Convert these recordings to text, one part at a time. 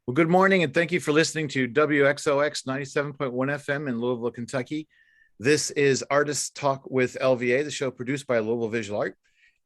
Well, good morning, and thank you for listening to WXOX 97.1 FM in Louisville, Kentucky. This is Artists Talk with LVA, the show produced by Louisville Visual Art.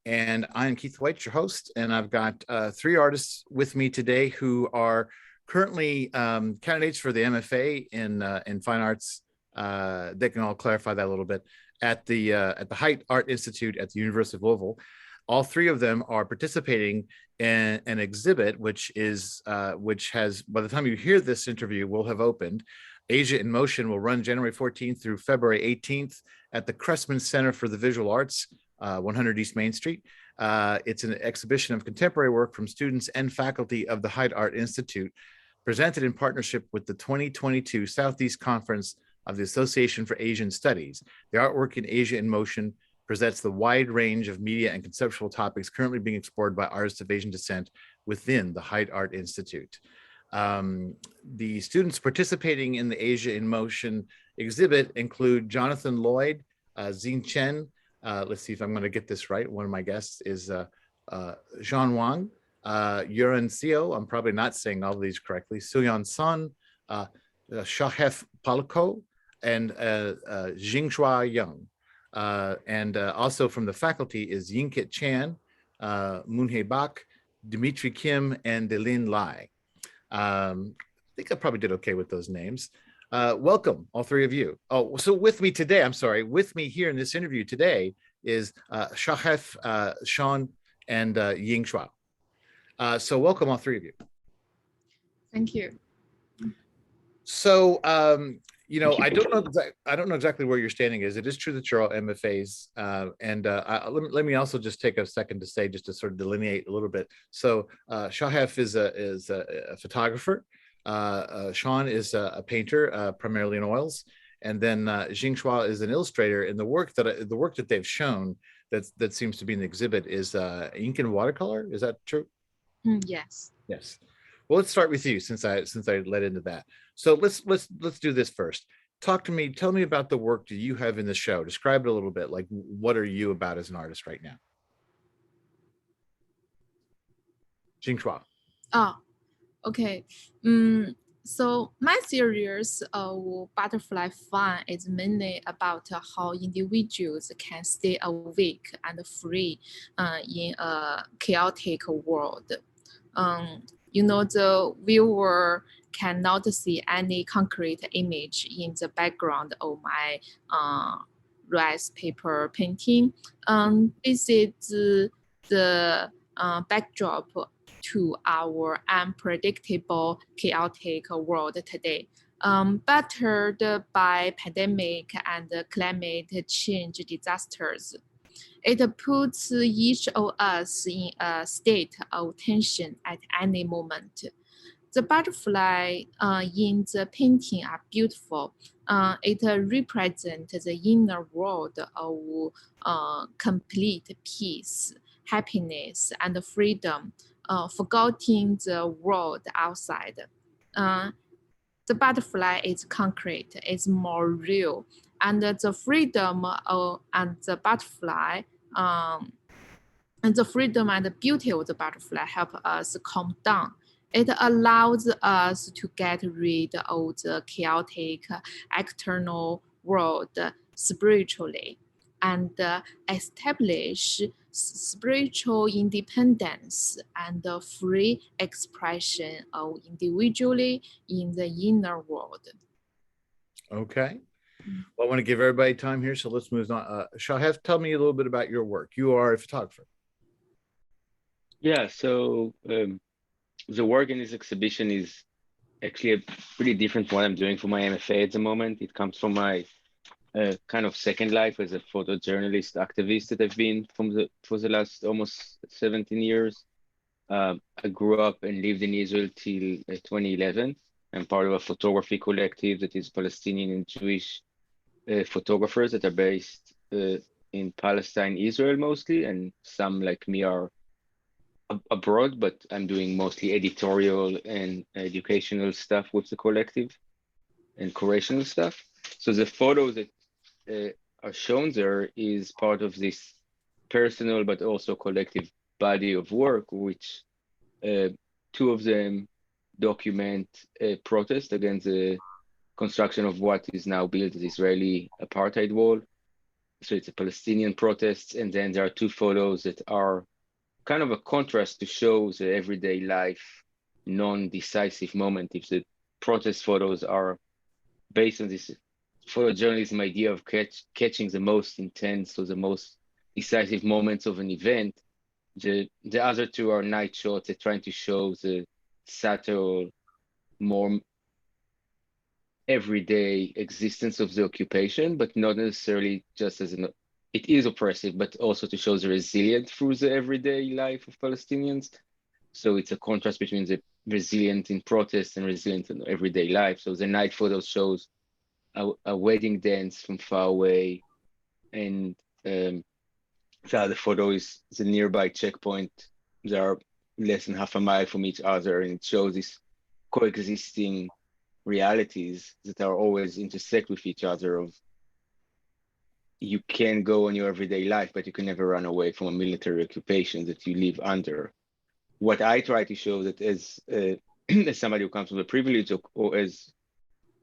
And I'm Keith White, your host, and I've got three artists with me today who are currently candidates for the MFA in Fine Arts. They can all clarify that a little bit at the Hite Art Institute at the University of Louisville. All three of them are participating in an exhibit, which has, by the time you hear this interview, will have opened. Asia in Motion will run January 14th through February 18th at the Cressman Center for the Visual Arts, 100 East Main Street. It's an exhibition of contemporary work from students and faculty of the Hite Art Institute, presented in partnership with the 2022 Southeast Conference of the Association for Asian Studies. The artwork in Asia in Motion presents the wide range of media and conceptual topics currently being explored by artists of Asian descent within the Hite Art Institute. The students participating in the Asia in Motion exhibit include Jonathan Lloyd, Xin Chen, let's see if I'm going to get this right. One of my guests is Xuanyi Wang, Yuran Seo, I'm probably not saying all of these correctly, Suyan Sun, Shachef Palakow, and Jingshuo Yang. And also from the faculty is Yinkit Chan, Moonhae Bak, Dimitri Kim, and Delin Lai. I think I probably did okay with those names. Welcome, all three of you. Oh, so with me today, with me here in this interview today is Shachef, Sean, and Yingshuo. So welcome, all three of you. Thank you. So, I don't know exactly where your standing is. It is true that you're all MFAs, let me also just take a second to say, just to sort of delineate a little bit. So, Shachef is a photographer. Sean is a painter, primarily in oils, and then Jingshuo is an illustrator. And the work that they've shown that seems to be in the exhibit is ink and watercolor. Is that true? Yes. Yes. Well, let's start with you since I led into that. So let's do this first. Tell me about the work that you have in the show. Describe it a little bit. Like, what are you about as an artist right now? Jingshuo. Oh, okay. So my series of Butterfly Fun is mainly about how individuals can stay awake and free in a chaotic world. The viewer cannot see any concrete image in the background of my rice paper painting. This is the backdrop to our unpredictable, chaotic world today, battered by pandemic and climate change disasters. It puts each of us in a state of tension at any moment. The butterfly in the painting are beautiful. It represents the inner world of complete peace, happiness, and freedom, forgetting the world outside. The butterfly is concrete, it's more real, and the freedom and the butterfly, and the freedom and the beauty of the butterfly help us calm down. It allows us to get rid of the chaotic external world spiritually and establish spiritual independence and free expression of individually in the inner world. Okay. Well, I want to give everybody time here, so let's move on. Shachef, tell me a little bit about your work. You are a photographer. Yeah, so the work in this exhibition is actually a pretty different from what I'm doing for my MFA at the moment. It comes from my kind of second life as a photojournalist activist that I've been for the last almost 17 years. I grew up and lived in Israel till 2011. I'm part of a photography collective that is Palestinian and Jewish photographers that are based in Palestine, Israel mostly, and some like me are abroad, but I'm doing mostly editorial and educational stuff with the collective and curational stuff. So the photos that are shown there is part of this personal but also collective body of work, which two of them document a protest against the construction of what is now built as Israeli apartheid wall. So it's a Palestinian protest, and then there are two photos that are kind of a contrast to show the everyday life, non-decisive moment. If the protest photos are based on this photojournalism idea of catching the most intense or the most decisive moments of an event, the other two are night shots that trying to show the subtle, more everyday existence of the occupation, but not necessarily just as it is oppressive, but also to show the resilience through the everyday life of Palestinians. So it's a contrast between the resilient in protest and resilient in everyday life. So the night photo shows a wedding dance from far away, and the other photo is the nearby checkpoint. They are less than half a mile from each other, and it shows this coexisting realities that are always intersect with each other. Of you can go on your everyday life, but you can never run away from a military occupation that you live under. What I try to show that as as somebody who comes from the privilege, or as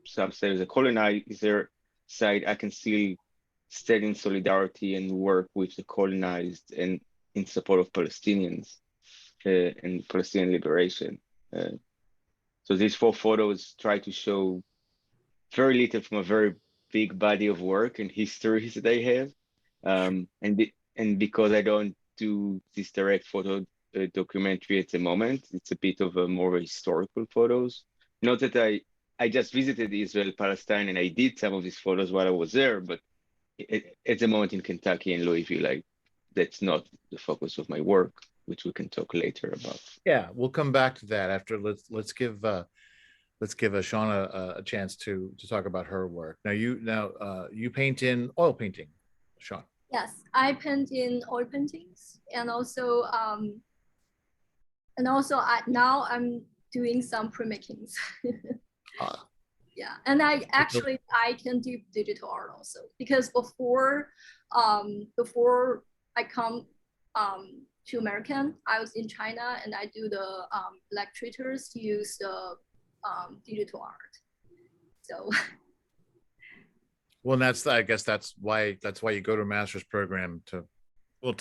some say as a colonizer side, I can still stand in solidarity and work with the colonized and in support of Palestinians and Palestinian liberation. So these four photos try to show very little from a very big body of work and histories that I have. And because I don't do this direct photo documentary at the moment, it's a bit of a more historical photos. Not that I just visited Israel, Palestine, and I did some of these photos while I was there, but at the moment in Kentucky and Louisville, that's not the focus of my work, which we can talk later about. Yeah, we'll come back to that after. Let's give Shauna a chance to talk about her work. Now you paint in oil painting, Shauna. Yes, I paint in oil paintings, and also now I'm doing some pre-makings. Yeah, and I can do digital art also, because before I come to American, I was in China, and I do the illustrators use the digital art. So well, I guess that's why you go to a master's program to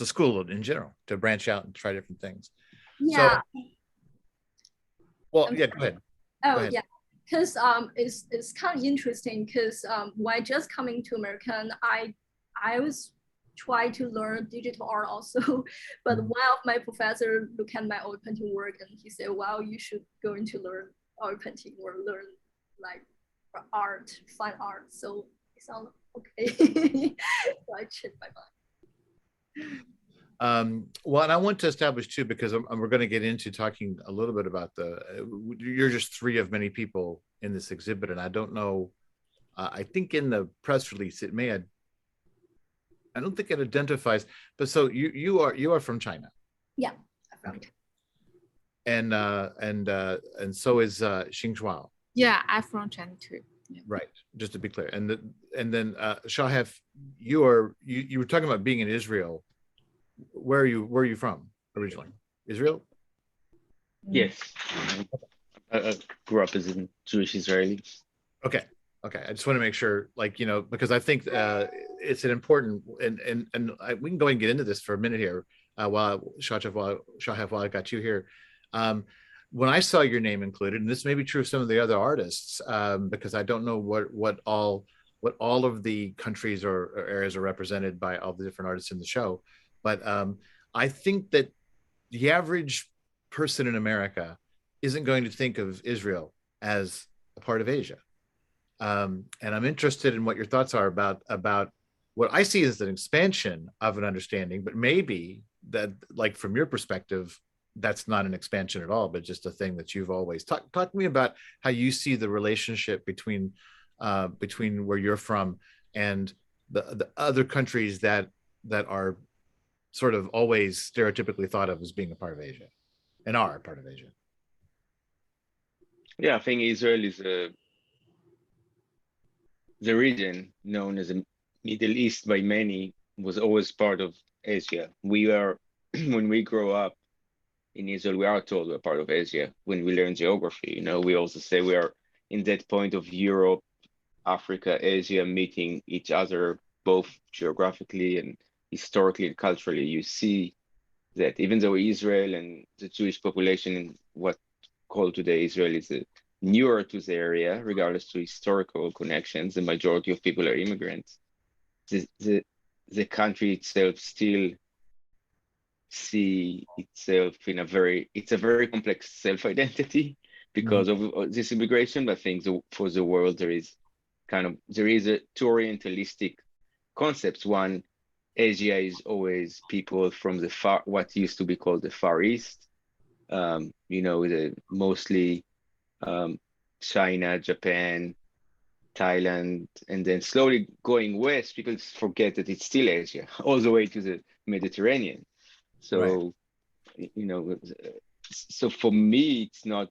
school in general, to branch out and try different things. Yeah. So, well, yeah, go ahead. Oh, yeah. Because it's kind of interesting, because when just coming to American, I was trying to learn digital art also, but one of my professors looked at my oil painting work and he said, "Wow, you should go into learn oil painting or learn like art, fine art." So it sounded okay. So I changed my mind. Well, and I want to establish too, because we're going to get into talking a little bit about you're just three of many people in this exhibit, and I don't know. I think in the press release it may have. I don't think it identifies, but so you are from China. Yeah, I'm from China. And so is Jingshuo. Yeah, I'm from China too. Yeah. Right, just to be clear. And then Shachef, you were talking about being in Israel. Where are you from originally? Israel? Yes. I grew up as a Jewish Israeli. Okay. I just want to make sure, because I think it's an important, and we can go and get into this for a minute here, while I got you here. When I saw your name included, and this may be true of some of the other artists, because I don't know what all of the countries or areas are represented by all the different artists in the show, but I think that the average person in America isn't going to think of Israel as a part of Asia. And I'm interested in what your thoughts are about what I see as an expansion of an understanding, but maybe that, like, from your perspective, that's not an expansion at all, but just a thing that you've always talk to me about how you see the relationship between where you're from and the other countries that are sort of always stereotypically thought of as being a part of Asia and are a part of Asia. Yeah, I think Israel is the region known as the Middle East by many was always part of Asia. We are, when we grow up in Israel, we are told we're part of Asia when we learn geography. You know, we also say we are in that point of Europe, Africa, Asia meeting each other, both geographically and historically and culturally. You see that even though Israel and the Jewish population in what called today Israel is newer to the area, regardless to historical connections, the majority of people are immigrants. The country itself still see itself in it's a very complex self-identity because of this immigration. But I think for the world, there is a two orientalistic concepts. One, Asia is always people from the what used to be called the Far East, you know, mostly China, Japan, Thailand, and then slowly going west, people forget that it's still Asia, all the way to the Mediterranean. So, you know, so for me, it's not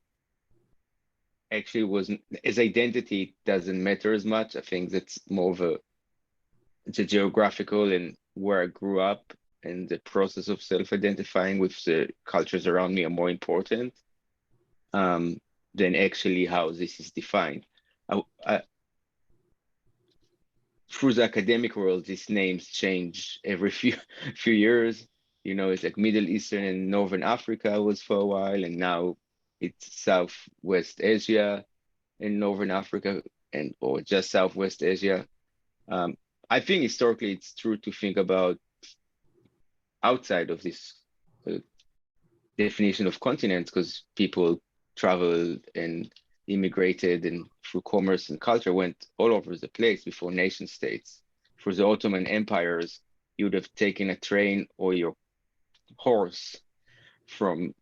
actually wasn't as identity, it doesn't matter as much. I think that's more of the geographical and where I grew up and the process of self-identifying with the cultures around me are more important than actually how this is defined. Through the academic world, these names change every few years. You know, it's like Middle Eastern and Northern Africa was for a while, and now it's Southwest Asia and Northern Africa, or just Southwest Asia. I think historically it's true to think about outside of this definition of continents, because people traveled and immigrated and through commerce and culture went all over the place before nation states. For the Ottoman empires, you would have taken a train or your horse from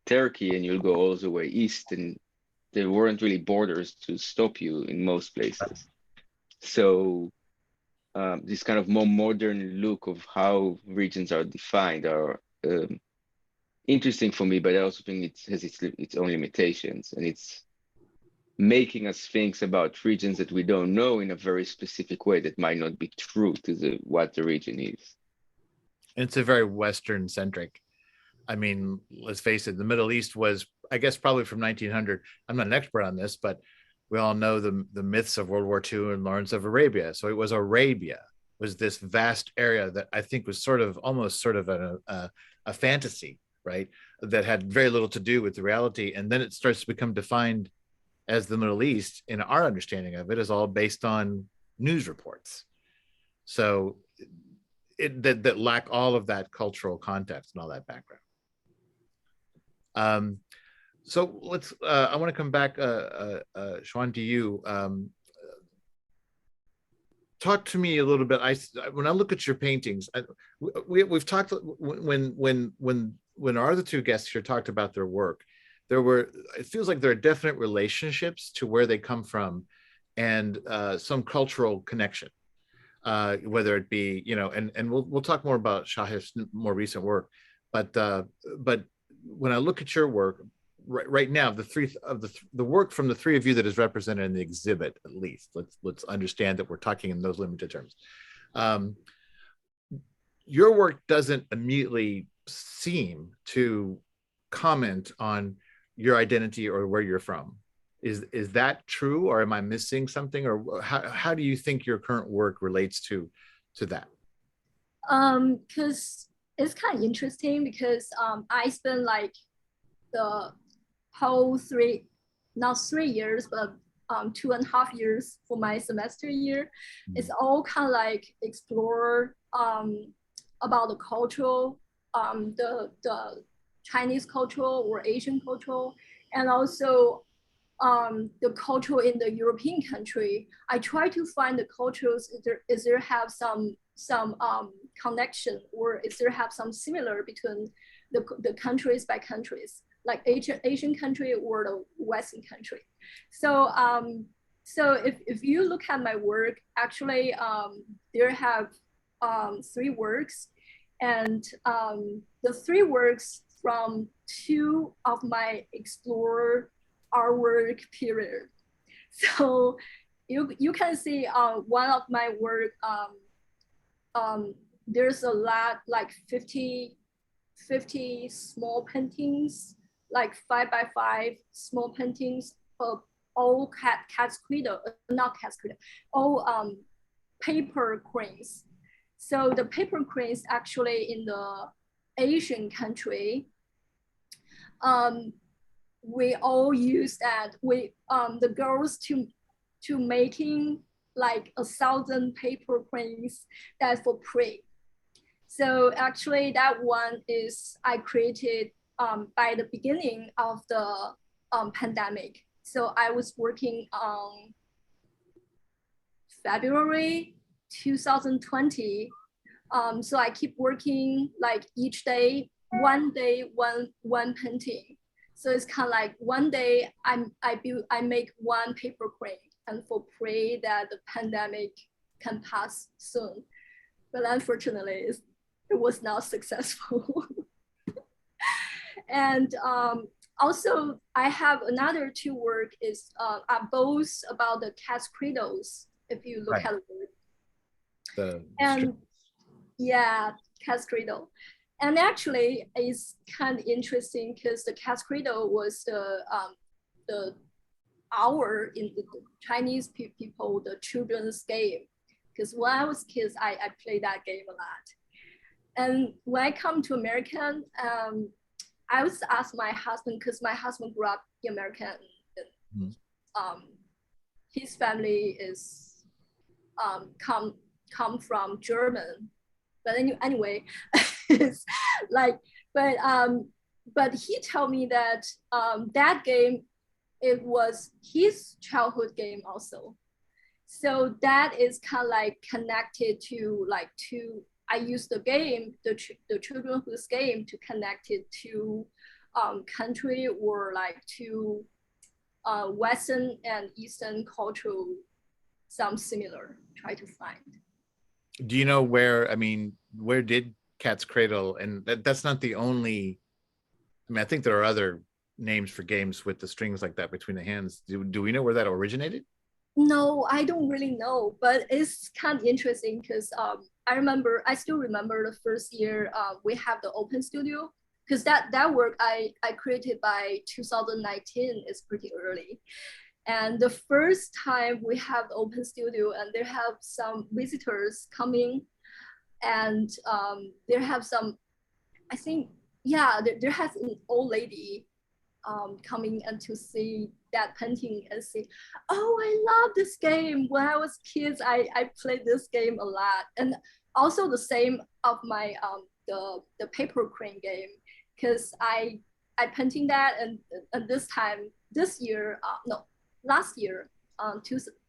Turkey and you'll go all the way east, and there weren't really borders to stop you in most places. So this kind of more modern look of how regions are defined are interesting for me, but I also think it has its own limitations, and it's making us think about regions that we don't know in a very specific way that might not be true to what the region is. It's a very Western centric. I mean, let's face it, the Middle East was, I guess, probably from 1900. I'm not an expert on this, but we all know the myths of World War II and Lawrence of Arabia. So it was Arabia, was this vast area that I think was almost sort of a fantasy, right? That had very little to do with the reality. And then it starts to become defined as the Middle East, in our understanding of it, is all based on news reports. So that lack all of that cultural context and all that background. So let's, I want to come back, Xuan, to you. Talk to me a little bit. When I look at your paintings, we've talked, when our other two guests here talked about their work, it feels like there are definite relationships to where they come from and some cultural connection, whether it be, you know, and we'll talk more about Shachef's more recent work, but when I look at your work right now, the work from the three of you that is represented in the exhibit, at least, let's understand that we're talking in those limited terms. Your work doesn't immediately seem to comment on your identity or where you're from. Is that true, or am I missing something, or how do you think your current work relates to that? Because it's kind of interesting, because I spent like the whole not 3 years, but 2.5 years for my semester year. It's all kind of like explore about the cultural, the Chinese cultural or Asian cultural, and also the culture in the European country. I try to find the cultures, is there have some connection, or is there have some similar between the countries by countries, like Asian country or the Western country. So so if you look at my work, actually there have 3 works, and the 3 works from 2 of my explore artwork period. So you can see one of my work, there's a lot, like 50 50 small paintings, like 5x5 small paintings of all cat's cradle, not cat's cradle, all paper cranes. So the paper cranes actually in the Asian country, we all use that. The girls to making like 1,000 paper cranes that's for free. So actually that one is I created by the beginning of the pandemic. So I was working on February 2020. So I keep working like each day, one painting. So it's kind of like one day I make one paper crane and for pray that the pandemic can pass soon. But unfortunately, it was not successful. And also, I have another two work is are both about the cat's cradles. If you look at it, and yeah, cat's cradle. And actually, it's kind of interesting because the cat's cradle was the our in the Chinese people the children's game. Because when I was kids, I played that game a lot. And when I come to American, I was asked my husband, because my husband grew up in America. His family is come from German, but anyway, it's like, but he told me that that game, it was his childhood game also. So that is kind of like connected to like I use the game, the children's game to connect it to country or like to Western and Eastern cultural, some similar, try to find. Do you know where, I mean, where did Cat's Cradle, and that's not the only, I mean, I think there are other names for games with the strings like that between the hands. Do we know where that originated? No, I don't really know, but it's kind of interesting because I still remember the first year we have the open studio, because that work I created by 2019 is pretty early. And the first time we have the open studio and there have some visitors coming and there have some, I think, yeah, there has an old lady coming and to see that painting and say, oh, I love this game. When I was kids, I played this game a lot. And also the same of my the paper crane game, because I painting that and this year, last year,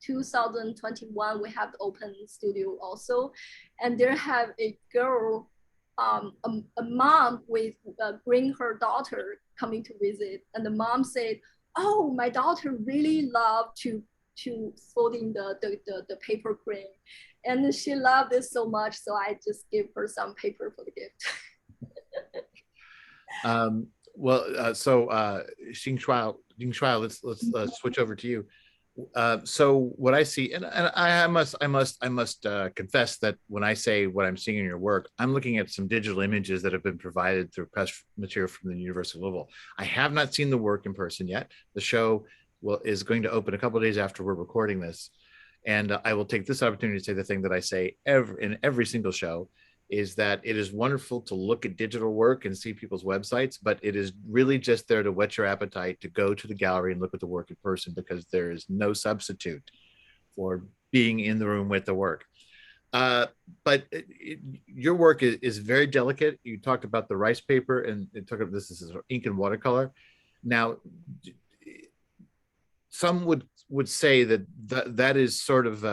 2021, we have the open studio also, and there have a girl, a mom with bring her daughter coming to visit, and the mom said, oh, my daughter really loved to folding the paper crane, and she loved it so much, so I just give her some paper for the gift. So Jingshuo, let's switch over to you. So what I see, and I must confess that when I say what I'm seeing in your work, I'm looking at some digital images that have been provided through press material from the University of Louisville. I have not seen the work in person yet. The show is going to open a couple of days after we're recording this, and I will take this opportunity to say the thing that I say in every single show, is that it is wonderful to look at digital work and see people's websites, but it is really just there to whet your appetite to go to the gallery and look at the work in person, because there is no substitute for being in the room with the work. But your work is very delicate. You talked about the rice paper, and this is ink and watercolor. Now, some would say that is sort of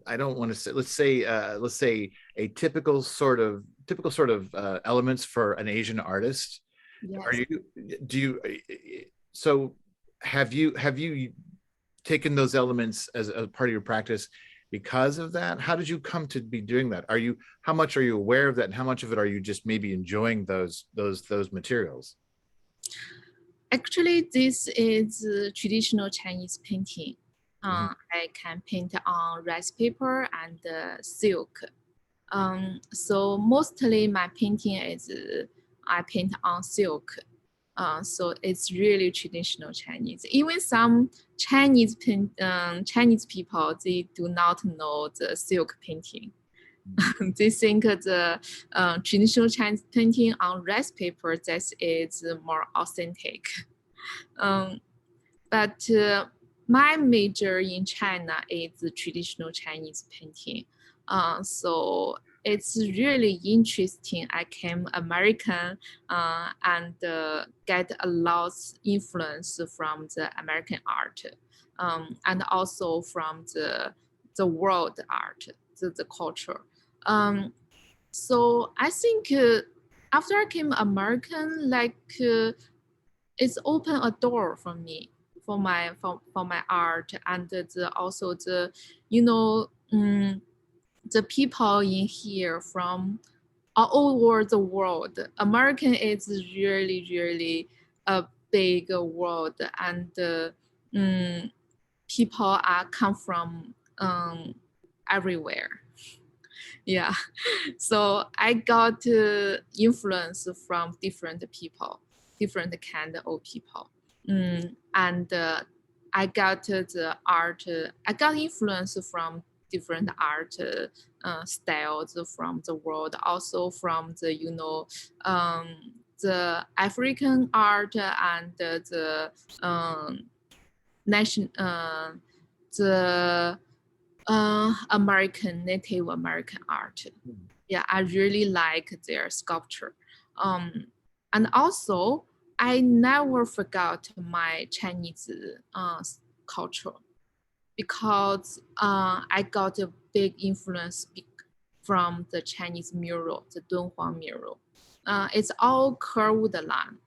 I don't want to say, let's say a typical sort of elements for an Asian artist. Yes. Have you taken those elements as a part of your practice because of that? How did you come to be doing that? How much are you aware of that, and how much of it are you just maybe enjoying those materials? Actually, this is traditional Chinese painting. I can paint on rice paper and silk. So mostly my painting is I paint on silk. So it's really traditional Chinese. Even some Chinese people, they do not know the silk painting. They think the traditional Chinese painting on rice paper that is more authentic. But my major in China is traditional Chinese painting. So it's really interesting. I came American and get a lot influence from the American art and also from the world art, the culture. So I think after I came American, like it's opened a door for me for my art and also the the people in here from all over the world. American is really a big world, and people are come from everywhere. Yeah, so I got influence from different people, different kind of people, and I got the art. I got influence from different art styles from the world, also from the the African art and the the Native American art. Yeah, I really like their sculpture. And also, I never forgot my Chinese culture because I got a big influence from the Chinese mural, the Dunhuang mural. It's all curved line.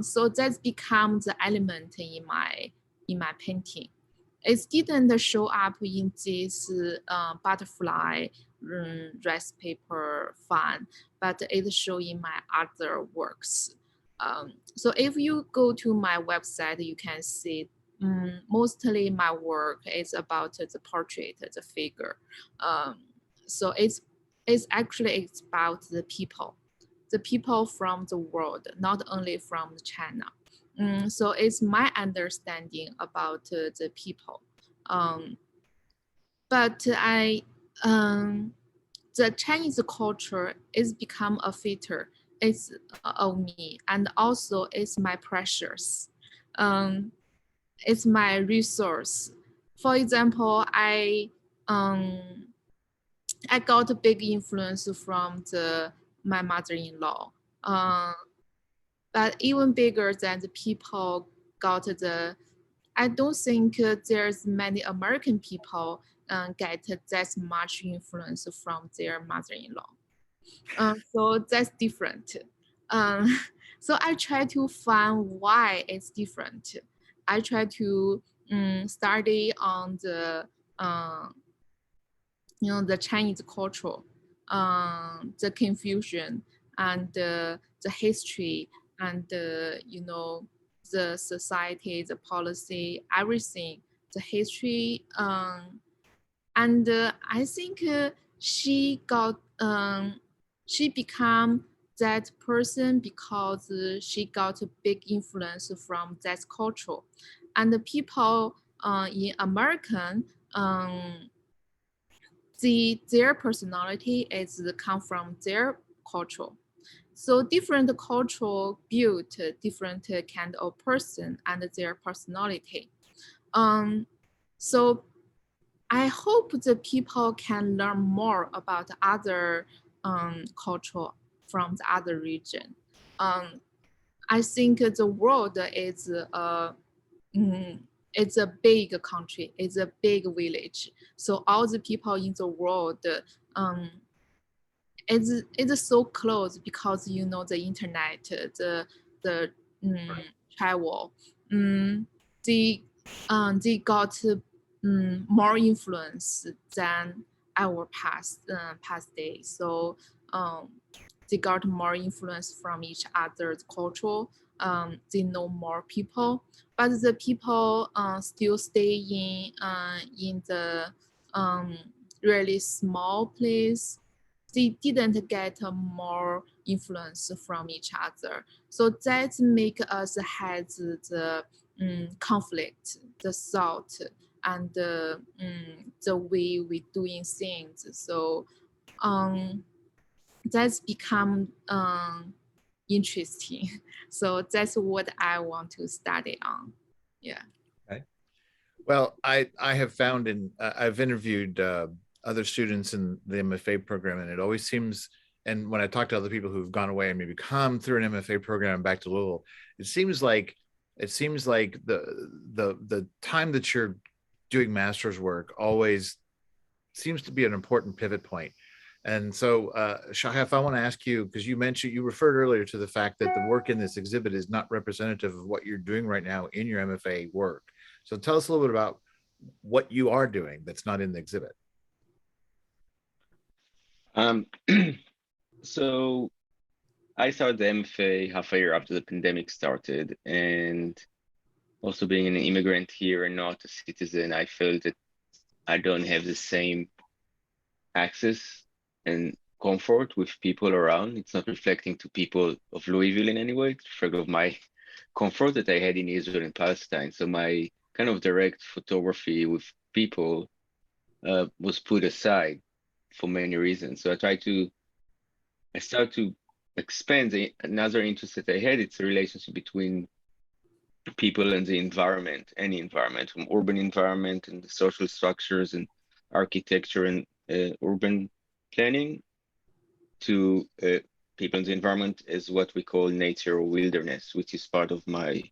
So that's become the element in my painting. It didn't show up in this butterfly rice paper fan, but it showed in my other works. So if you go to my website, you can see mostly my work is about the portrait, the figure. So it's actually it's about the people from the world, not only from China. So it's my understanding about the people. But the Chinese culture is become a filter. It's of me, and also it's my pressures. It's my resource. For example, I got a big influence from my mother-in-law. But even bigger than the people got I don't think there's many American people get that much influence from their mother-in-law. So that's different. So I try to find why it's different. I try to study on the the Chinese culture, the confusion and the history and the society, the policy, everything, the history. And I think she became that person because she got a big influence from that culture. And the people in American, their personality is come from their culture. So different culture build different kind of person and their personality. So I hope the people can learn more about other culture from the other region. I think the world is it's a big country, it's a big village. So all the people in the world, it's so close because the internet, the travel, they got more influence than our past days. So they got more influence from each other's culture. They know more people, but the people still stay in the really small place. They didn't get more influence from each other. So that make us have the conflict, the thought, and the way we doing things. So that's become interesting. So that's what I want to study on. Yeah. Okay. Well, I have found I've interviewed other students in the MFA program, and it always seems, and when I talk to other people who've gone away and maybe come through an MFA program and back to Louisville, it seems like the time that you're doing master's work always seems to be an important pivot point. And so, Shachef, I want to ask you, because you referred earlier to the fact that the work in this exhibit is not representative of what you're doing right now in your MFA work. So tell us a little bit about what you are doing that's not in the exhibit. So I started the MFA half a year after the pandemic started, and also being an immigrant here and not a citizen, I felt that I don't have the same access and comfort with people around. It's not reflecting to people of Louisville in any way. It's reflective of my comfort that I had in Israel and Palestine. So my kind of direct photography with people was put aside for many reasons. So I started to expand another interest that I had. It's a relationship between people and the environment, any environment, from urban environment and the social structures and architecture and urban planning to people in the environment as what we call nature or wilderness, which is part of my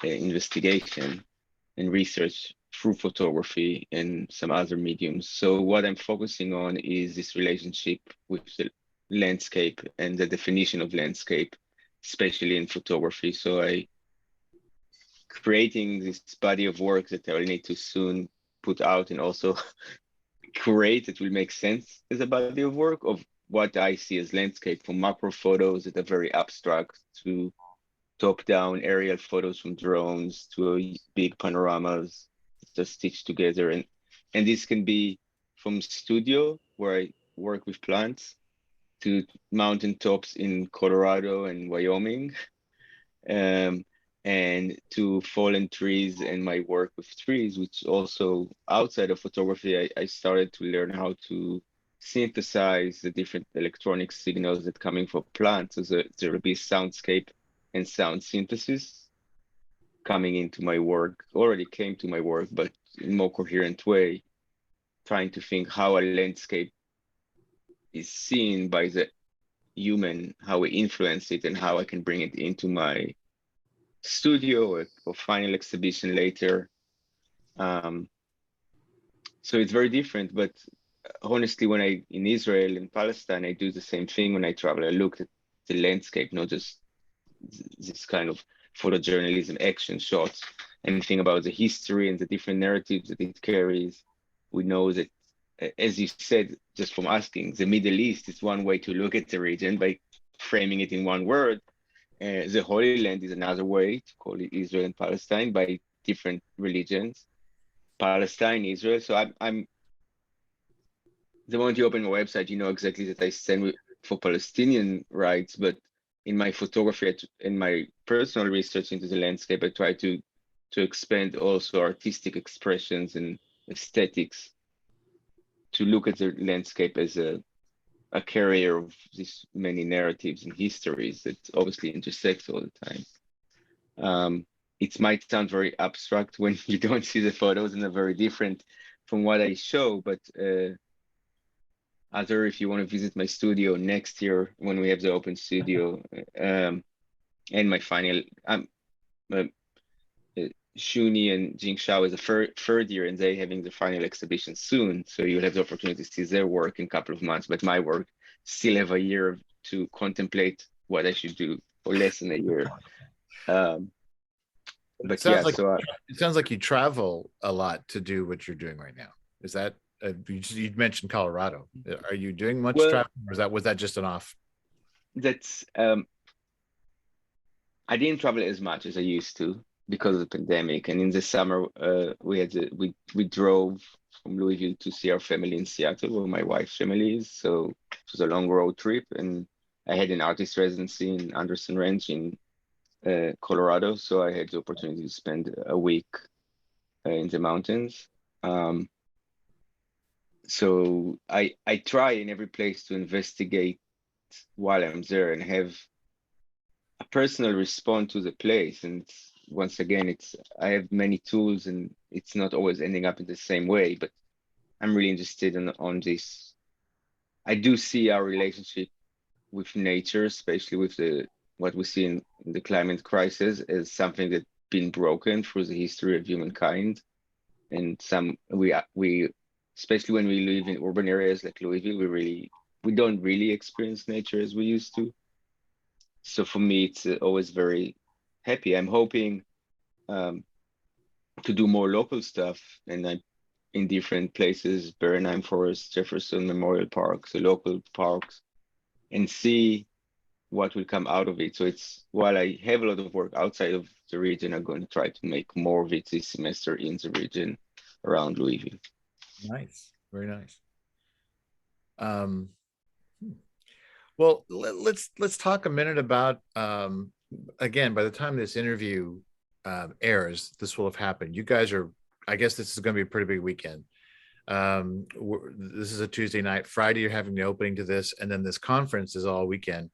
investigation and research through photography and some other mediums. So what I'm focusing on is this relationship with the landscape and the definition of landscape, especially in photography. So I creating this body of work that I will need to soon put out and also curate that will make sense as a body of work of what I see as landscape, from macro photos that are very abstract to top-down aerial photos from drones to big panoramas just stitched together. And this can be from studio where I work with plants to mountaintops in Colorado and Wyoming, and to fallen trees and my work with trees, which also outside of photography, I started to learn how to synthesize the different electronic signals that coming from plants. So there will be soundscape and sound synthesis coming into my work, already came to my work, but in a more coherent way, trying to think how a landscape is seen by the human, how we influence it, and how I can bring it into my studio or final exhibition later. So it's very different, but honestly, when in Israel and Palestine, I do the same thing when I travel. I look at the landscape, not just this kind of photojournalism action shots, and think about the history and the different narratives that it carries. We know that, as you said, just from asking, the Middle East is one way to look at the region by framing it in one word. The Holy Land is another way to call it Israel and Palestine by different religions, Palestine, Israel. So I'm the moment you open my website, you know exactly that I stand for Palestinian rights, but in my photography and my personal research into the landscape, I try to expand also artistic expressions and aesthetics to look at the landscape as a carrier of these many narratives and histories that obviously intersect all the time. It might sound very abstract when you don't see the photos, and they're very different from what I show, but if you want to visit my studio next year when we have the open studio, and my final, Xuanyi and Jingshuo is the third year, and they having the final exhibition soon. So you'll have the opportunity to see their work in a couple of months, but my work still have a year to contemplate what I should do, or less than a year. But yeah, so it sounds like you travel a lot to do what you're doing right now. Is that you mentioned Colorado? Are you doing much traveling, or was that just an off? That's I didn't travel as much as I used to because of the pandemic. And in the summer, we drove from Louisville to see our family in Seattle, where my wife's family is. So it was a long road trip, and I had an artist residency in Anderson Ranch in Colorado, so I had the opportunity to spend a week in the mountains. So I try in every place to investigate while I'm there and have a personal response to the place. And once again, I have many tools, and it's not always ending up in the same way. But I'm really interested on this. I do see our relationship with nature, especially with what we see in the climate crisis, as something that's been broken through the history of humankind. And we especially when we live in urban areas like Louisville, we don't really experience nature as we used to. So for me, it's always very happy. I'm hoping to do more local stuff, and I'm in different places, Bernheim Forest, Jefferson Memorial Park, the local parks, and see what will come out of it. So while I have a lot of work outside of the region, I'm going to try to make more of it this semester in the region around Louisville. Nice, very nice. Well, let's talk a minute about again, by the time this interview airs, this will have happened. You guys I guess this is going to be a pretty big weekend. This is a Tuesday night. Friday, you're having the opening to this, and then this conference is all weekend.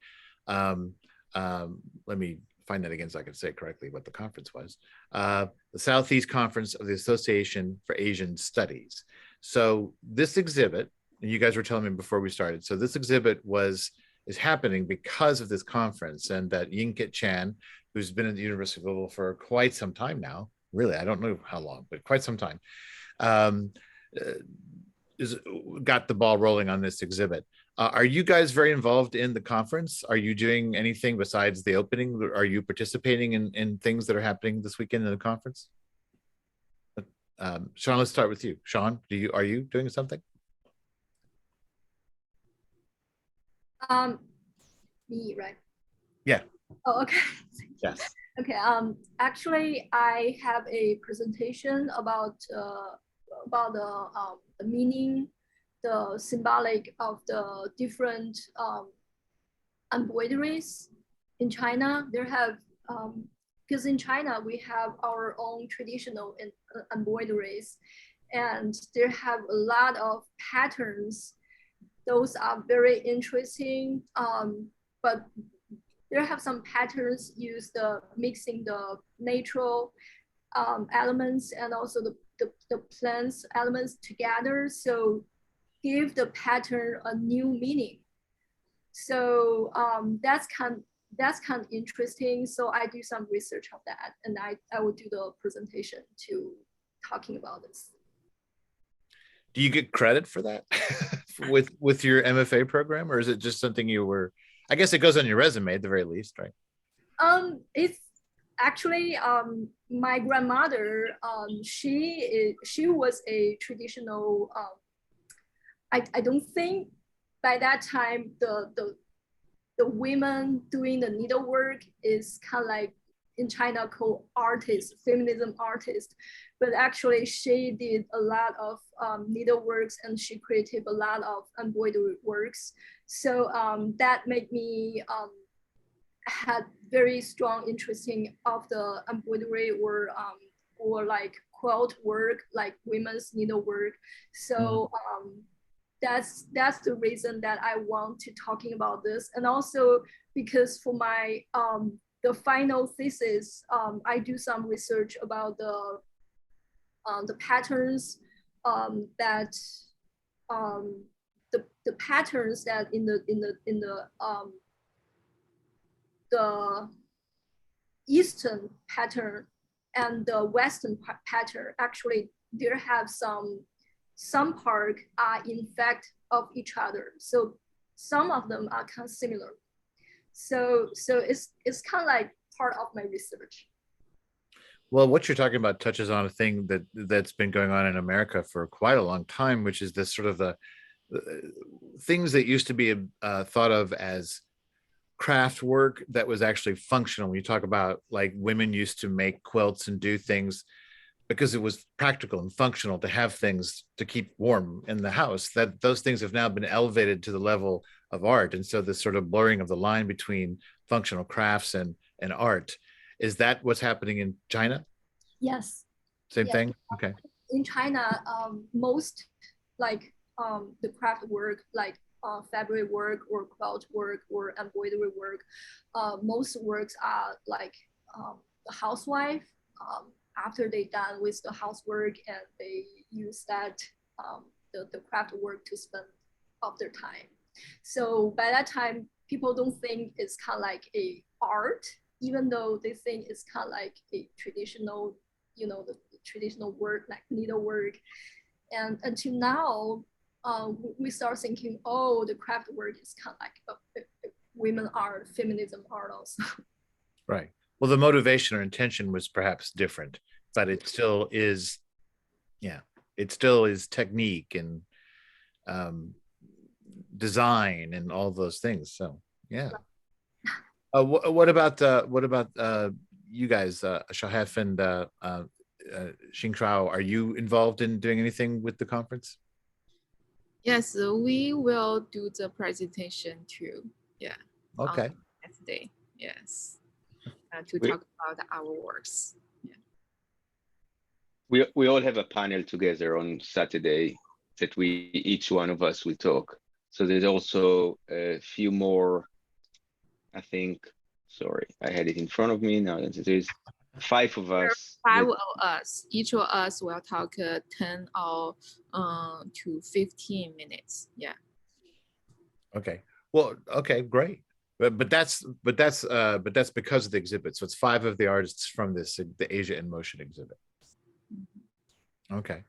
Let me find that again so I can say correctly what the conference was. The Southeast Conference of the Association for Asian Studies. So this exhibit, and you guys were telling me before we started, so this exhibit is happening because of this conference, and that Yingkit Chan, who's been at the University of Louisville for quite some time now, really, I don't know how long, but quite some time, got the ball rolling on this exhibit. Are you guys very involved in the conference? Are you doing anything besides the opening? Are you participating in things that are happening this weekend in the conference? Sean, let's start with you. Sean, are you doing something? Me, right? Yeah. Oh, okay. Yes. Okay. Actually, I have a presentation about the meaning, the symbolic of the different embroideries in China. There have because in China we have our own traditional embroideries, and there have a lot of patterns. Those are very interesting, but there have some patterns mixing the natural elements and also the plants elements together, so give the pattern a new meaning. So that's kind of interesting. So I do some research of that, and I will do the presentation to talking about this. Do you get credit for that with your MFA program, or is it just something I guess it goes on your resume at the very least, right? It's actually my grandmother. She was a traditional. I don't think by that time the women doing the needlework is kind of like in China called artist, feminism artist, but actually she did a lot of needleworks, and she created a lot of embroidery works. So that made me had very strong interest in of the embroidery or like quilt work, like women's needlework. So that's the reason that I want to talking about this, and also because for my the final thesis, I do some research about the patterns that the patterns that in the Eastern pattern and the Western pattern, actually there have some part are in fact of each other. So some of them are kind of similar. So it's kind of like part of my research. Well, what you're talking about touches on a thing that's been going on in America for quite a long time, which is this sort of the things that used to be thought of as craft work that was actually functional. When you talk about like women used to make quilts and do things, because it was practical and functional to have things to keep warm in the house, that those things have now been elevated to the level of art. And so this sort of blurring of the line between functional crafts and art, is that what's happening in China? Yes. Same thing? Okay. In China, most like the craft work, like fabric work or quilt work or embroidery work, most works are like the housewife, after they done with the housework, and they use that the craft work to spend of their time. So by that time, people don't think it's kind of like a art, even though they think it's kind of like a traditional, the traditional work like needlework. And until now, we start thinking, oh, the craft work is kind of like a women art, feminism art also. Right. Well, the motivation or intention was perhaps different, but it still is, it still is technique and design and all those things. So yeah. What about you guys, Shachef and Jingshuo? Are you involved in doing anything with the conference? Yes, we will do the presentation too. Yeah. Okay. Next day. Yes. To talk about our works. Yeah. We all have a panel together on Saturday that each one of us will talk. So there's also a few more, I think, sorry, I had it in front of me now. There's 5 of us. 5 of us. Each of us will talk 10 or to 15 minutes. Yeah. Okay. Well, okay, great. But that's because of the exhibit. So it's 5 of the artists from the Asia in Motion exhibit. Okay.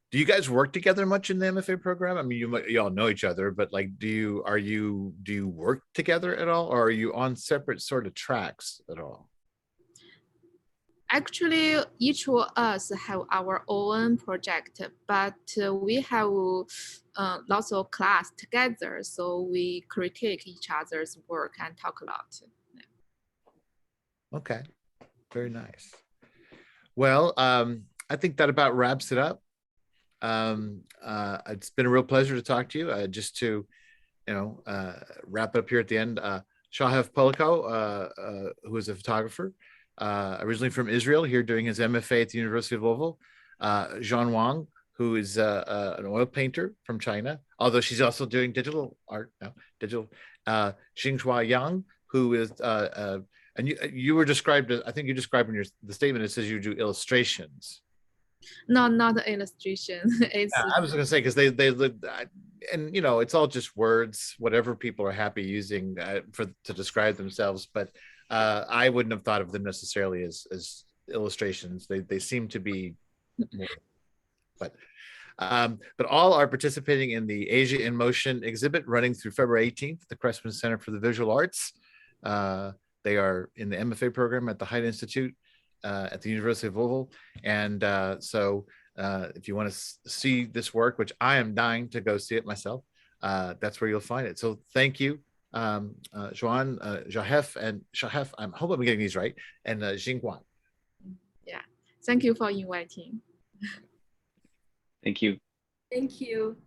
Do you guys work together much in the MFA program? I mean, you all know each other, but like, do you work together at all, or are you on separate sort of tracks at all? Actually, each of us have our own project, but we have lots of class together, so we critique each other's work and talk a lot. Okay, very nice. Well, I think that about wraps it up. It's been a real pleasure to talk to you. Just to, wrap up here at the end. Shachef Palakow, who is a photographer, originally from Israel, here doing his MFA at the University of Louisville. Xuanyi Wang, who is an oil painter from China, although she's also doing digital art now. Jingshuo Yang, who is and you were described, I think you described in the statement, it says you do illustrations. No, not illustration. It's I was going to say, because they look, and it's all just words, whatever people are happy using to describe themselves. But I wouldn't have thought of them necessarily as illustrations. They seem to be more, but all are participating in the Asia in Motion exhibit running through February 18th at the Cressman Center for the Visual Arts. They are in the MFA program at the Hite Institute at the University of Louisville. And so if you want to see this work, which I am dying to go see it myself, that's where you'll find it. So thank you, Shachef, and Shachef, I hope I'm getting these right, and Jingshuo. Yeah, thank you for inviting. Thank you. Thank you.